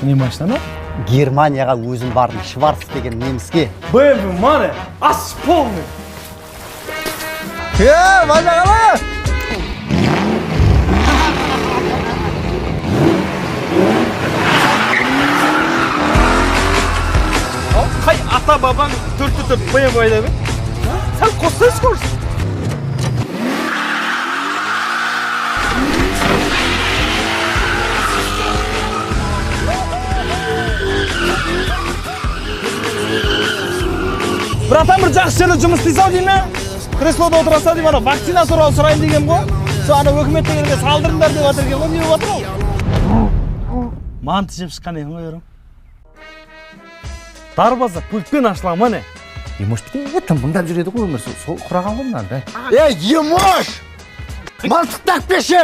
Не машина? Германияға өзім бардым, Шварц деген неміске. BMW мане, ас полный. Маза қала! Қай ата бабаң төртті BMW айда бе? Сәл қостайсыз көрсін. Братан, бір жақсы жерде жұмыс істейсің деймін. Креслода отыраса деймін, ана вакцина туралы сұрайын деген ғой. Сол ана өкіметтегілерге салдырыңдар деп жатыр екен ғой, не болып жатыр ол? Манты жеп шыққан екен ғой, ерім. Дарбаза пультпен ашылған ма не? Емош бітен тымбыңдап жүреді ғой өмір, сол құраған ғой мынандай. Емош! Малтықтап кеші!